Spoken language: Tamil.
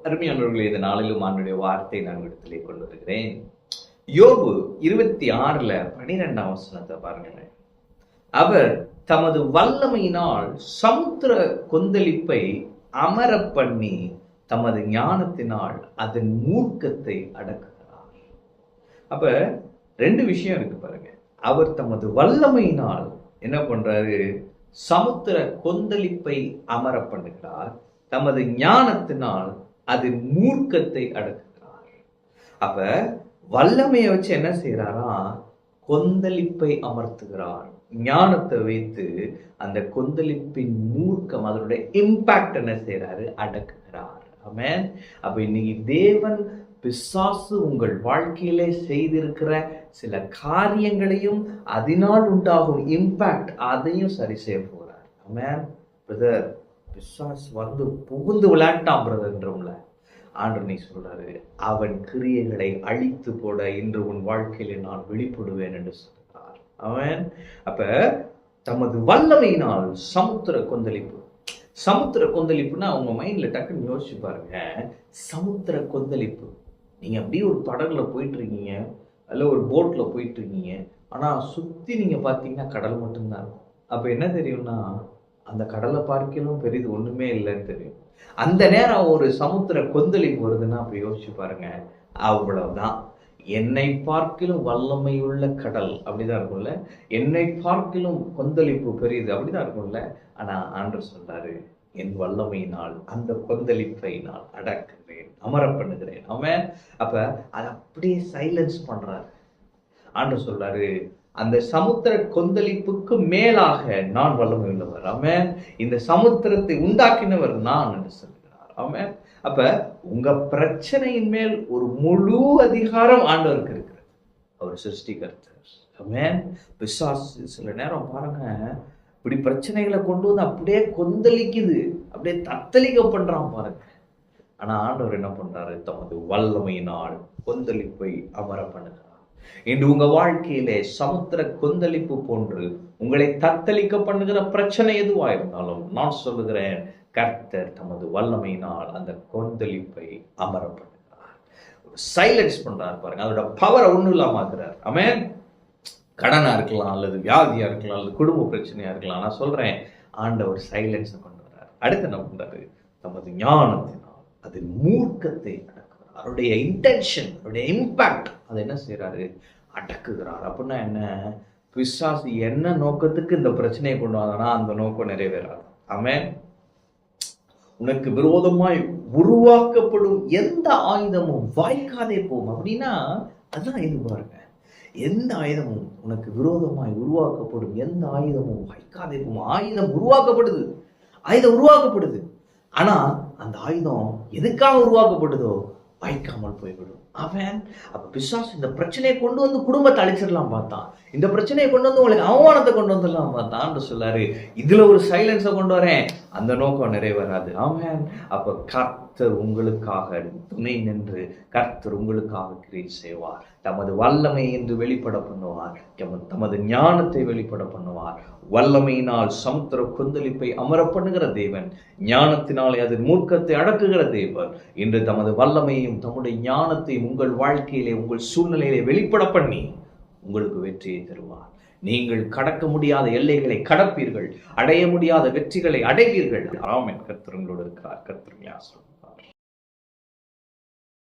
அருமையானவர்களே, இந்த நாளிலும் ஆண்டுடைய வார்த்தை நான் இடத்திலே கொண்டு வருகிறேன். யோபு 26:12 பாருங்களேன். அவர் தமது வல்லமையினால் சமுத்திர கொந்தளிப்பை அமர பண்ணி தமது ஞானத்தினால் அதன் மூர்க்கத்தை அடக்குகிறார். அப்ப ரெண்டு விஷயம் இருக்கு பாருங்க. அவர் தமது வல்லமையினால் என்ன பண்றாரு? சமுத்திர கொந்தளிப்பை அமர பண்ணுகிறார். தமது ஞானத்தினால் அதன் மூர்க்கத்தை அடக்குகிறார். அப்ப வல்லமையை வச்சு என்ன செய்யறாரா? கொந்தளிப்பை அமர்த்துகிறார். ஞானத்தை வைத்து அந்த கொந்தளிப்பின் மூர்க்கம், அதனுடைய இம்பாக்ட் என்ன செய்யறாரு? அடக்குகிறார். ஆமென். அப்ப இன்னைக்கு தேவன் பிசாசு உங்கள் வாழ்க்கையிலே செய்திருக்கிற சில காரியங்களையும் அதனால் உண்டாகும் இம்பாக்ட் அதையும் சரி செய்ய போறார். ஆமென். பிரதர், பிசாசு வந்து புகுந்து விளையாட்டான் பிரதர்ன்றவங்கள ஆண்டவர் நீ சொல்றாரு, அவன் கிரியைகளை அழித்து போட இன்று உன் வாழ்க்கையில நான் வெளிப்படுவேன் என்று சொல்றார். அவன் அப்ப தமது வல்லமையினால் சமுத்திர கொந்தளிப்பு. சமுத்திர கொந்தளிப்புன்னா அவங்க மைண்ட்ல டக்குன்னு யோசிச்சு பாருங்க. சமுத்திர கொந்தளிப்பு, நீங்க அப்படியே ஒரு படகுல போயிட்டு இருக்கீங்க, அல்ல ஒரு போட்ல போயிட்டு இருக்கீங்க, ஆனா சுத்தி நீங்க பாத்தீங்கன்னா கடல் மட்டும்தான் இருக்கும். அப்ப என்ன தெரியும்னா, அந்த கடலை பார்க்கலும் பெரிது ஒண்ணுமே இல்லைன்னு தெரியும். அந்த நேரம் ஒரு சமுத்திர கொந்தளிப்பு வருதுன்னா அப்ப யோசிச்சு பாருங்க, அவ்வளவுதான். என்னை பார்க்கிலும் வல்லமை உள்ள கடல் அப்படிதான் இருக்கும்ல, என்னை பார்க்கிலும் கொந்தளிப்பு பெரியது அப்படிதான் இருக்கும்ல. ஆனா ஆண்டவர் சொல்றாரு, என் வல்லமையினால் அந்த கொந்தளிப்பை நான் அடக்குகிறேன், அமர பண்ணுகிறேன். அவன் அப்ப அதை அப்படியே சைலன்ஸ் பண்றாரு. ஆண்டவர் சொல்றாரு, அந்த சமுத்திர கொந்தளிப்புக்கு மேலாக நான் வல்லமை உள்ளவர். ஆமென். இந்த சமுத்திரத்தை உண்டாக்கினவர் நான் என்று சொல்கிறார். ஆமென். அப்ப உங்க பிரச்சனையின் மேல் ஒரு முழு அதிகாரம் ஆண்டவருக்கு இருக்கிறது. அவர் சிருஷ்டிகர்த்தர். ஆமென். பிசாசு சில நேரம் பாருங்க, இப்படி பிரச்சனைகளை கொண்டு வந்து அப்படியே கொந்தளிக்குது, அப்படியே தத்தளிக்க பண்றான் பாருங்க. ஆனா ஆண்டவர் என்ன பண்றாரு? தமது வல்லமையினால் கொந்தளிப்பை அமர பண்ணுகிறார். இன்று உங்க வாழ்க்கையிலே சமுத்திர கொந்தளிப்பு போன்று உங்களை தத்தளிக்க பண்ணுகிற பிரச்சனை எதுவா இருந்தாலும் நான் சொல்லுகிறேன், கர்த்தர் தமது வல்லமையினால் அந்த கொந்தளிப்பை அமர பண்ணுகிறார். சைலன்ஸ் பண்றாரு பாருங்க. அதோட பவரை ஒண்ணும் இல்லாம ஆக்குறார். ஆமென். கடனா இருக்கலாம், அல்லது வியாதியா இருக்கலாம், அல்லது குடும்ப பிரச்சனையா இருக்கலாம். நான் சொல்றேன், ஆண்டவர் சைலன்ஸை கொண்டு வர்றார். அடுத்து என்ன பண்றாரு? தமது ஞானத்தினால் அதன் மூர்க்கத்தை அடக்குகிறார். அவருடைய இன்டென்ஷன், அவருடைய இம்பாக்ட் அதை என்ன செய்யறாரு? அடக்குகிறார். அப்படின்னா என்ன? பிசாசு என்ன நோக்கத்துக்கு இந்த பிரச்சனையை கொண்டு வந்தானா அந்த நோக்கம் நிறைவேறாது. ஆமென். உனக்கு விரோதமாய் உருவாக்கப்படும் எந்த ஆயுதமும் வாய்க்காதே போகும். அப்படின்னா அதான் இது பாருங்க, எந்த ஆயுதமும் உனக்கு விரோதமாய் உருவாக்கப்படும் எந்த ஆயுதமும் வாய்க்காதே போகும். ஆயுதம் உருவாக்கப்படுது. ஆனா அந்த ஆயுதம் எதுக்காக உருவாக்கப்படுதோ வாய்க்காமல் போய்விடும். அவன் அப்ப பிசாசு இந்த பிரச்சனையை கொண்டு வந்து குடும்பத்தை அழிச்சிடலாம் பார்த்தான், இந்த பிரச்சனையை கொண்டு வந்து உங்களுக்கு அவமானத்தை கொண்டு வந்துடலாம் பார்த்தான்னு சொல்லாரு. இதுல ஒரு சைலன்ஸை கொண்டு வரேன், அந்த நோக்கம் நிறைவேறாது. ஆமென். அப்ப கர்த்தர் உங்களுக்காக துணை நின்று கர்த்தர் உங்களுக்காக கிரியை செய்வார். தமது வல்லமை என்று வெளிப்பட பண்ணுவார், தமது ஞானத்தை வெளிப்பட பண்ணுவார். வல்லமையினால் சமுத்திர கொந்தளிப்பை அமர பண்ணுகிற தேவன், ஞானத்தினாலே அதன் மூர்க்கத்தை அடக்குகிற தேவன், இன்று தமது வல்லமையும் தம்முடைய ஞானத்தையும் உங்கள் வாழ்க்கையிலே உங்கள் சூழ்நிலையிலே வெளிப்பட பண்ணி உங்களுக்கு வெற்றியை தருவார். நீங்கள் கடக்க முடியாத எல்லைகளை கடப்பீர்கள், அடைய முடியாத வெற்றிகளை அடைவீர்கள். ஆமென். கர்த்தர் உங்களோடு இருக்கிறார். கர்த்தர் ஆசீர்வதிப்பார்.